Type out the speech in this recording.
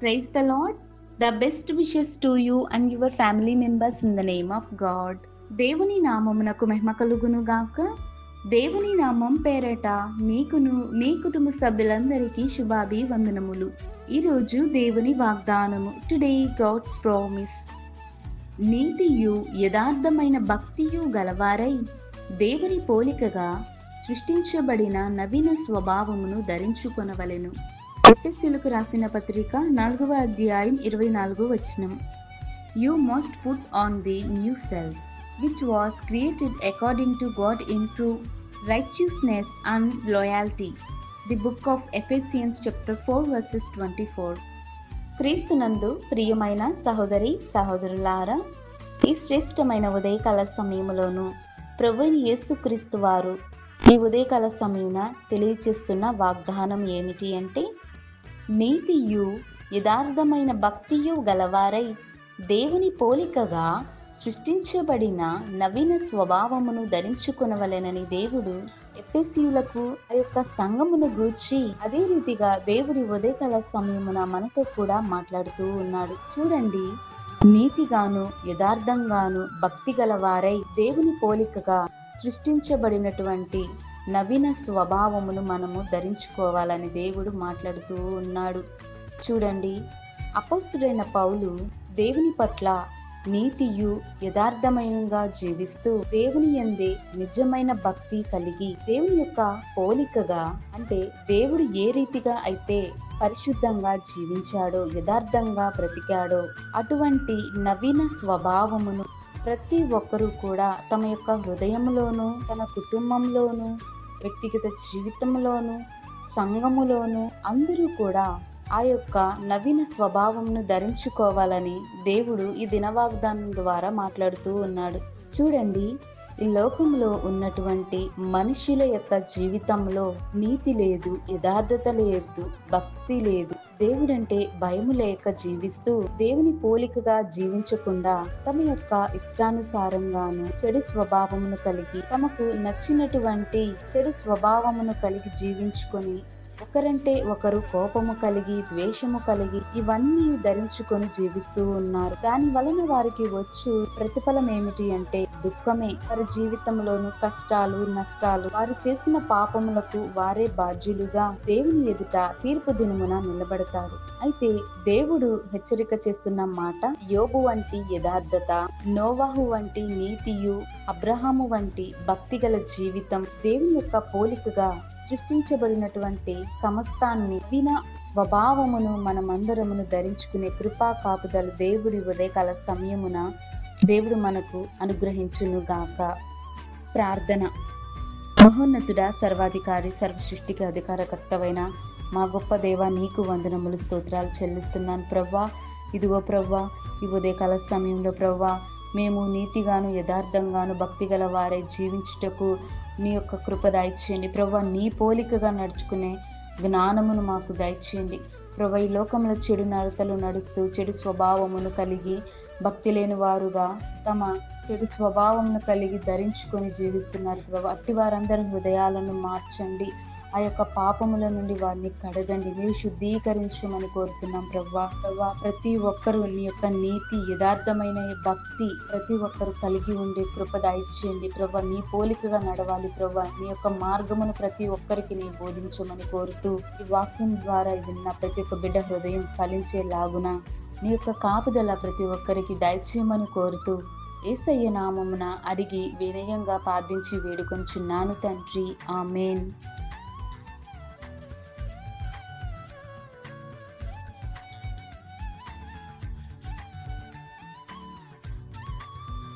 Praise the Lord. The best wishes to you and your family members in the name of God. దేవుని నామమునకు మహిమ కలుగును గాక. దేవుని నామం పేరట మీకును మీ కుటుంబ సభ్యులందరికీ శుభాభివందనములు. ఈరోజు దేవుని వాగ్దానము. Today God's promise. నీతియు యథార్థమైన భక్తియు గలవారై దేవుని పోలికగా సృష్టించబడిన నవీన స్వభావమును ధరించుకొనవలెను. ఎఫెసీయులకు రాసిన పత్రిక 4వ అధ్యాయం 24వ వచనం. You must put on the new self, which was created according to God in true righteousness and loyalty. The book of Ephesians chapter 4 verses 24. క్రీస్తునందు ప్రియమైన సహోదరి సహోదరులారా, ఈ శ్రేష్టమైన ఉదయకాల సమయంలోను ప్రభువైన యేసుక్రీస్తు వారు ఈ ఉదయకాల సమయమున తెలియచేస్తున్న వాగ్దానం ఏమిటి అంటే, నీతియు యథార్థమైన భక్తియు గలవారై దేవుని పోలికగా సృష్టించబడిన నవీన స్వభావమును ధరించుకొనవలెనని దేవుడు ఎఫెసీయులకు ఆ యొక్క సంఘమును గూర్చి అదే రీతిగా దేవుడి ఉదయకాల సమయమున మనతో కూడా మాట్లాడుతూ ఉన్నాడు. చూడండి, నీతిగాను యథార్థంగాను భక్తి గలవారై దేవుని పోలికగా సృష్టించబడినటువంటి నవీన స్వభావమును మనము ధరించుకోవాలని దేవుడు మాట్లాడుతూ ఉన్నాడు. చూడండి, అపోస్తుడైన పౌలు దేవుని పట్ల నీతియు యథార్థమైనగా జీవిస్తూ దేవుని యందే నిజమైన భక్తి కలిగి దేవుని యొక్క పోలికగా, అంటే దేవుడు ఏ రీతిగా అయితే పరిశుద్ధంగా జీవించాడో, యథార్థంగా బ్రతికాడో అటువంటి నవీన స్వభావమును ప్రతి ఒక్కరూ కూడా తమ యొక్క హృదయంలోనూ, తన కుటుంబంలోనూ, వ్యక్తిగత జీవితంలోనూ, సంఘములోనూ అందరూ కూడా ఆ యొక్క నవీన స్వభావంను ధరించుకోవాలని దేవుడు ఈ దిన వాగ్దానం ద్వారా మాట్లాడుతూ ఉన్నాడు. చూడండి, ఈ లోకంలో ఉన్నటువంటి మనుషుల యొక్క జీవితంలో నీతి లేదు, యథార్థత లేదు, భక్తి లేదు. దేవుడంటే భయము లేక జీవిస్తూ దేవుని పోలికగా జీవించకుండా తమ యొక్క ఇష్టానుసారంగాను చెడు స్వభావమును కలిగి, తమకు నచ్చినటువంటి చెడు స్వభావమును కలిగి జీవించుకొని ఒకరంటే ఒకరు కోపము కలిగి, ద్వేషము కలిగి ఇవన్నీ ధరించుకొని జీవిస్తూ ఉన్నారు. దాని వలన వారికి వచ్చు ప్రతిఫలం ఏమిటి అంటే దుఃఖమే. వారి జీవితంలోను కష్టాలు, నష్టాలు, వారు చేసిన పాపములకు వారే బాధ్యులుగా దేవుని ఎదుట తీర్పు దినమున నిలబడతారు. అయితే దేవుడు హెచ్చరిక చేస్తున్న మాట, యోబు వంటి యథార్థత, నోవాహు వంటి నీతియు, అబ్రహాము వంటి భక్తిగల జీవితం, దేవుని యొక్క పోలికగా సృష్టించబడినటువంటి సమస్తాన్ని విన స్వభావమును మనమందరమును ధరించుకునే కృపా కాపుదల దేవుడి ఉదయకాల సమయమున దేవుడు మనకు అనుగ్రహించును గాక. ప్రార్థన. మహోన్నతుడా, సర్వాధికారి, సర్వ సృష్టికి అధికారకర్తవైన మా గొప్ప దేవ, నీకు వందనములు, స్తోత్రాలు చెల్లిస్తున్నాను ప్రవ్వా. ఇదిగో ప్రవ్వా, ఈ ఉదయకాల సమయంలో ప్రవ్వా, మేము నీతిగాను యథార్థంగాను భక్తి గల వారే జీవించుటకు మీ యొక్క కృప దయచేయండి ప్రవ్వా. నీ పోలికగా నడుచుకునే జ్ఞానమును మాకు దయచేయండి ప్రవ్వా. ఈ లోకంలో చెడు నడతలు నడుస్తూ చెడు స్వభావమును కలిగి భక్తి లేని వారుగా తమ చెడు స్వభావమును కలిగి ధరించుకొని జీవిస్తున్నారు ప్రవ్వా. అట్టి వారందరి హృదయాలను మార్చండి. ఆ యొక్క పాపముల నుండి వారిని కడగండి, మీరు శుద్ధీకరించమని కోరుతున్నాం ప్రవ్వా. ప్రతి ఒక్కరూ నీ యొక్క నీతి, యథార్థమైన భక్తి ప్రతి ఒక్కరు కలిగి ఉండే కృప దయచేయండి ప్రవ్వా. నీ పోలికగా నడవాలి ప్రవ్వా. నీ యొక్క మార్గమును ప్రతి ఒక్కరికి నీ బోధించమని కోరుతూ, ఈ వాక్యం ద్వారా విన్న ప్రతి ఒక్క బిడ్డ హృదయం ఫలించేలాగున నీ యొక్క కాపుదల ప్రతి ఒక్కరికి దయచేయమని కోరుతూ, యేసయ్య నామమున అడిగి వినయంగా ప్రార్థించి వేడుకొంచున్నాను తండ్రి. ఆమేన్.